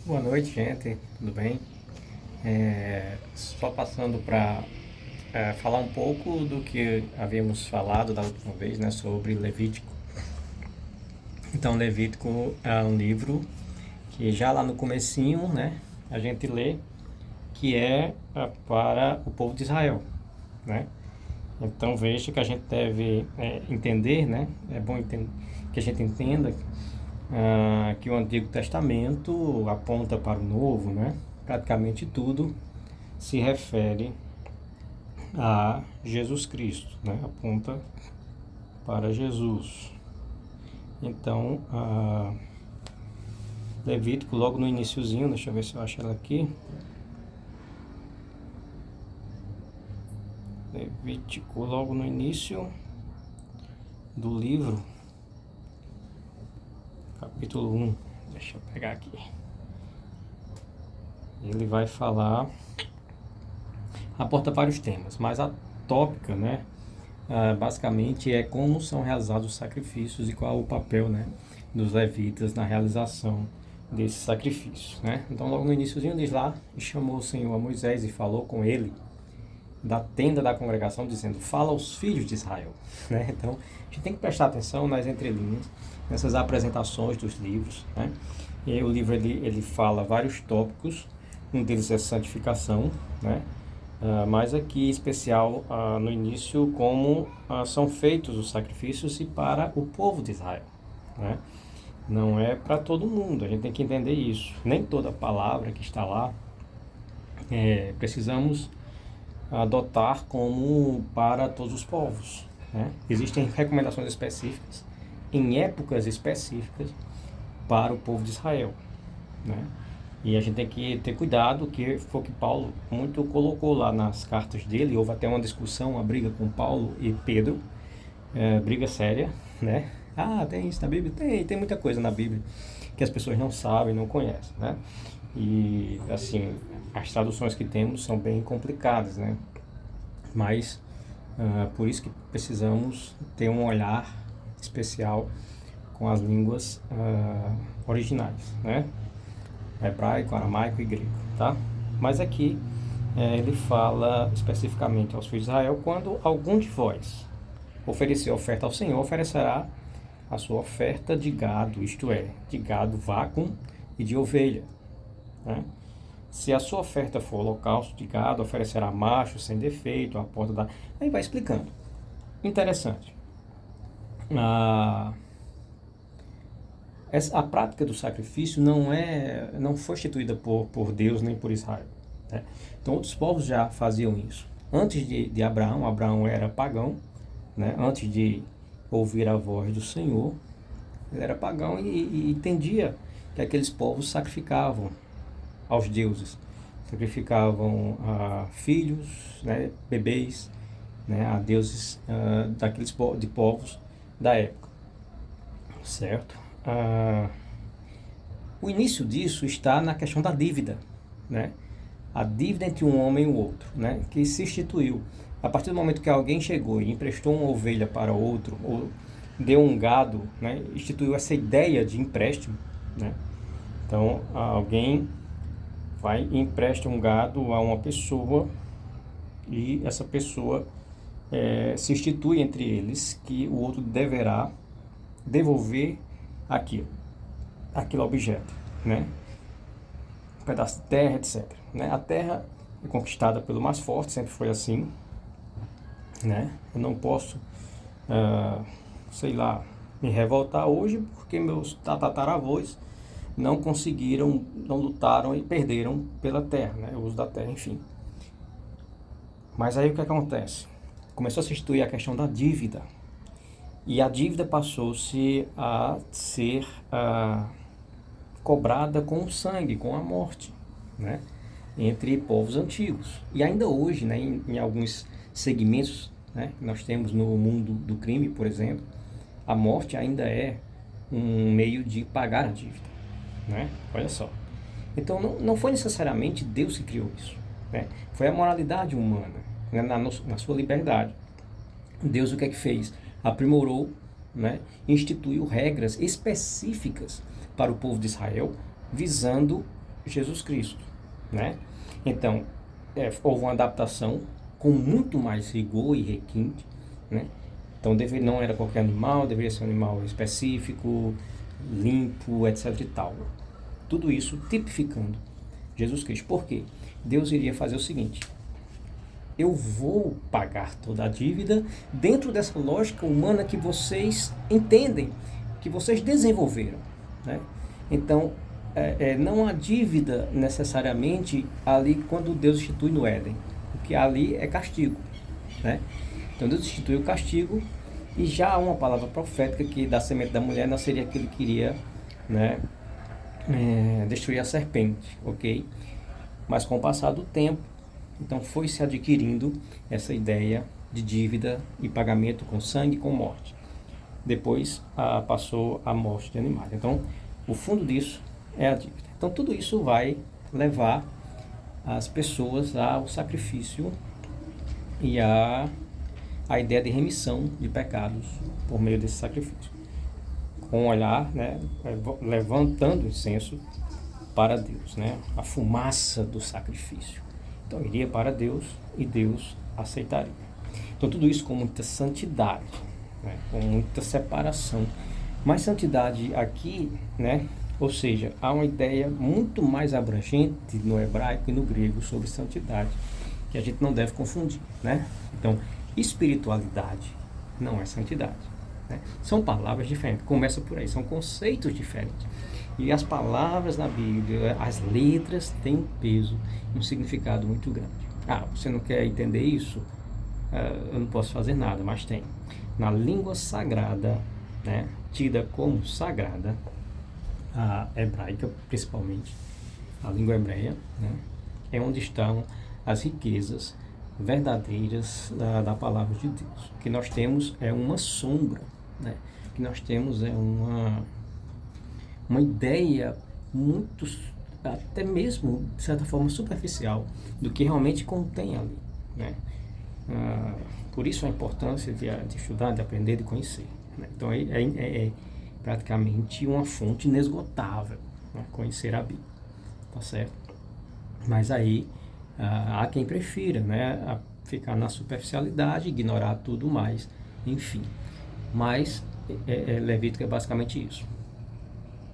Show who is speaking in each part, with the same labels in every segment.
Speaker 1: Boa noite, gente. Tudo bem? Só passando para falar um pouco do que havíamos falado da última vez, né, sobre Levítico. Então, Levítico é um livro que já lá no comecinho, né, a gente lê que é para o povo de Israel, né? Então, veja que a gente deve entender, né? É bom que a gente entenda que o Antigo Testamento aponta para o Novo, né? Praticamente tudo se refere a Jesus Cristo, né? Aponta para Jesus. Então, Levítico, logo no iniciozinho, deixa eu ver se eu acho ela aqui. Levítico, logo no início do livro, capítulo 1. Deixa eu pegar aqui. Ele vai falar, aporta vários temas, mas a tópica, né, basicamente é como são realizados os sacrifícios e qual o papel, né, dos levitas na realização desses sacrifícios, né? Então, logo no iníciozinho diz lá, e chamou o Senhor a Moisés e falou com ele da tenda da congregação, dizendo, fala aos filhos de Israel, né? Então, a gente tem que prestar atenção nas entrelinhas, nessas apresentações dos livros, né? E aí o livro, ele fala vários tópicos, um deles é santificação, né? Mas aqui em especial no início como são feitos os sacrifícios e para o povo de Israel, né? Não é para todo mundo, a gente tem que entender isso. Nem toda palavra que está lá precisamos adotar como para todos os povos, né? Existem recomendações específicas em épocas específicas para o povo de Israel, né? E a gente tem que ter cuidado, que foi o que Paulo muito colocou lá nas cartas dele. Houve até uma discussão, uma briga com Paulo e Pedro, briga séria, né? Tem isso na Bíblia? Tem muita coisa na Bíblia que as pessoas não sabem, não conhecem, né? E, assim, as traduções que temos são bem complicadas, né? Mas, por isso que precisamos ter um olhar especial com as línguas originais, né? Hebraico, aramaico e grego, tá? Mas aqui ele fala especificamente aos filhos de Israel: quando algum de vós oferecer oferta ao Senhor, oferecerá a sua oferta de gado, isto é, de gado vacuum e de ovelha, né? Se a sua oferta for holocausto de gado, oferecerá macho sem defeito, à porta da... Aí vai explicando. Interessante. A prática do sacrifício não foi instituída por Deus nem por Israel, né? Então outros povos já faziam isso. Antes de Abraão, Abraão era pagão, né? Antes de ouvir a voz do Senhor, ele era pagão e entendia que aqueles povos sacrificavam aos deuses, sacrificavam filhos, né, bebês, né, a deuses daqueles de povos da época, certo? O início disso está na questão da dívida, né? A dívida entre um homem e o outro, né? Que se instituiu. A partir do momento que alguém chegou e emprestou uma ovelha para outro, ou deu um gado, né? Instituiu essa ideia de empréstimo, né? Então, alguém vai e empresta um gado a uma pessoa e essa pessoa se institui entre eles que o outro deverá devolver aquele objeto, né? Um pedaço de terra, etc, né? A terra é conquistada pelo mais forte, sempre foi assim, né? Eu não posso, sei lá, me revoltar hoje porque meus tataravós não conseguiram, não lutaram e perderam pela terra, né? O uso da terra, enfim. Mas aí o que acontece? Começou a se instituir a questão da dívida. E a dívida passou-se a ser cobrada com o sangue, com a morte, né? Entre povos antigos. E ainda hoje, né, em alguns segmentos, né, que nós temos no mundo do crime, por exemplo, a morte ainda é um meio de pagar a dívida, né? Olha só. Então não foi necessariamente Deus que criou isso, né? Foi a moralidade humana, né, na sua liberdade. Deus o que é que fez? Aprimorou, né? Instituiu regras específicas para o povo de Israel, visando Jesus Cristo, né? Então, houve uma adaptação com muito mais rigor e requinte, né? Então, não era qualquer animal, deveria ser um animal específico, limpo, etc e tal. Tudo isso tipificando Jesus Cristo. Por quê? Deus iria fazer o seguinte: eu vou pagar toda a dívida dentro dessa lógica humana que vocês entendem, que vocês desenvolveram, né? Então, não há dívida necessariamente ali quando Deus institui no Éden, porque ali é castigo, né? Então Deus institui o castigo, e já há uma palavra profética que da semente da mulher nasceria aquele que iria, né, destruir a serpente, ok? Mas com o passar do tempo, então foi se adquirindo essa ideia de dívida e pagamento com sangue e com morte. Depois passou a morte de animais. Então, o fundo disso é a dívida. Então, tudo isso vai levar as pessoas ao sacrifício e a ideia de remissão de pecados por meio desse sacrifício. Com um olhar, né, levantando incenso para Deus, né, a fumaça do sacrifício. Então, iria para Deus e Deus aceitaria. Então, tudo isso com muita santidade, né, com muita separação. Mas santidade aqui, né, ou seja, há uma ideia muito mais abrangente no hebraico e no grego sobre santidade, que a gente não deve confundir, né? Então, espiritualidade não é santidade, né? São palavras diferentes, começa por aí, são conceitos diferentes. E as palavras na Bíblia, as letras têm um peso, um significado muito grande. Você não quer entender isso? Eu não posso fazer nada, mas tem. Na língua sagrada, né, tida como sagrada, a hebraica principalmente, a língua hebreia, né, é onde estão as riquezas verdadeiras da palavra de Deus. O que nós temos é uma sombra, né? O que nós temos é uma ideia muito, até mesmo, de certa forma, superficial do que realmente contém ali, né? Por isso a importância de estudar, de aprender, de conhecer, né? Então é praticamente uma fonte inesgotável, né? Conhecer a Bíblia, tá certo? Mas aí há quem prefira, né, ficar na superficialidade, ignorar tudo mais, enfim. Mas Levítico é basicamente isso: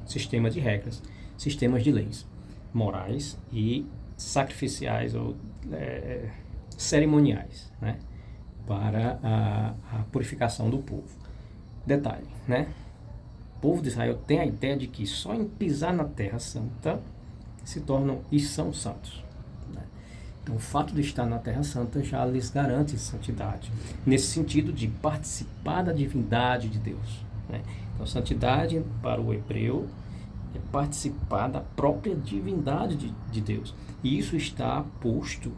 Speaker 1: sistema de regras, sistemas de leis morais e sacrificiais ou cerimoniais, né, para a purificação do povo. Detalhe, né? O povo de Israel tem a ideia de que só em pisar na Terra Santa se tornam e são santos, né? Então, o fato de estar na Terra Santa já lhes garante santidade, nesse sentido de participar da divindade de Deus, né? Então, santidade para o hebreu é participar da própria divindade de Deus. E isso está posto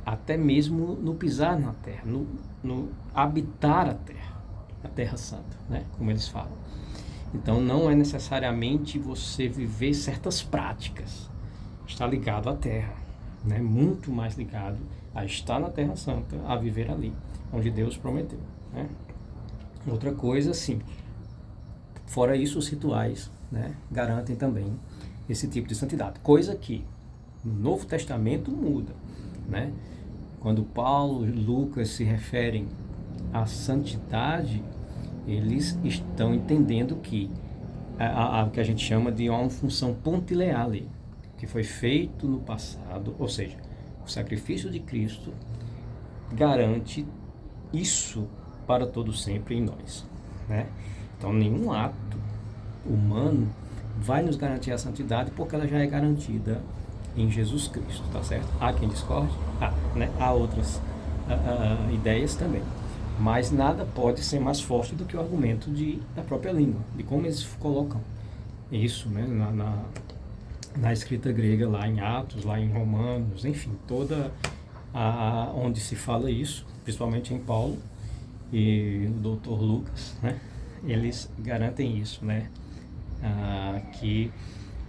Speaker 1: até mesmo no pisar na terra, no habitar a terra santa, né? Como eles falam. Então, não é necessariamente você viver certas práticas, está ligado à terra, né? Muito mais ligado a estar na Terra Santa, a viver ali, onde Deus prometeu, né? Outra coisa, sim, fora isso, os rituais, né, garantem também esse tipo de santidade, coisa que no Novo Testamento muda, né? Quando Paulo e Lucas se referem à santidade, eles estão entendendo que o que a gente chama de uma função pontileale, que foi feito no passado, ou seja, o sacrifício de Cristo garante isso para todo sempre em nós, né? Então, nenhum ato humano vai nos garantir a santidade, porque ela já é garantida em Jesus Cristo, tá certo? Há quem discorde, né? Há outras ideias também, mas nada pode ser mais forte do que o argumento da própria língua, de como eles colocam isso, né, na escrita grega, lá em Atos, lá em Romanos, enfim, toda onde se fala isso, principalmente em Paulo e no Dr. Lucas, né, eles garantem isso, né, que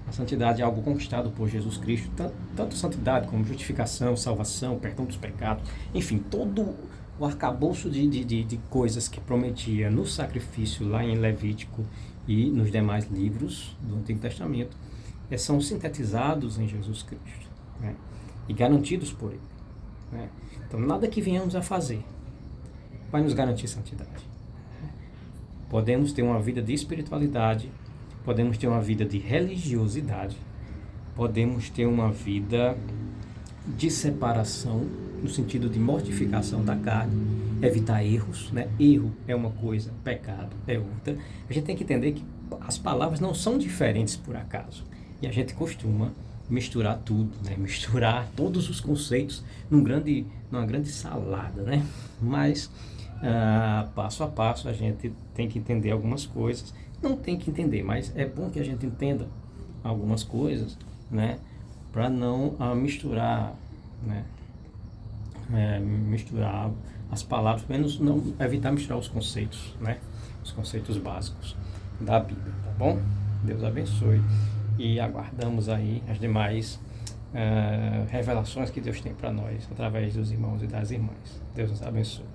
Speaker 1: a santidade é algo conquistado por Jesus Cristo, tanto santidade como justificação, salvação, perdão dos pecados, enfim, todo o arcabouço de coisas que prometia no sacrifício lá em Levítico e nos demais livros do Antigo Testamento, são sintetizados em Jesus Cristo, né? E garantidos por Ele, né? Então, nada que venhamos a fazer vai nos garantir santidade. Podemos ter uma vida de espiritualidade, podemos ter uma vida de religiosidade, podemos ter uma vida de separação, no sentido de mortificação da carne, evitar erros, né? Erro é uma coisa, pecado é outra. A gente tem que entender que as palavras não são diferentes por acaso. E a gente costuma misturar tudo, né? Misturar todos os conceitos numa grande salada, né? Mas, passo a passo, a gente tem que entender algumas coisas. Não tem que entender, mas é bom que a gente entenda algumas coisas, né? Para não misturar, né? Misturar as palavras, pelo menos não evitar misturar os conceitos, né? Os conceitos básicos da Bíblia, tá bom? Deus abençoe e aguardamos aí as demais revelações que Deus tem para nós através dos irmãos e das irmãs. Deus nos abençoe.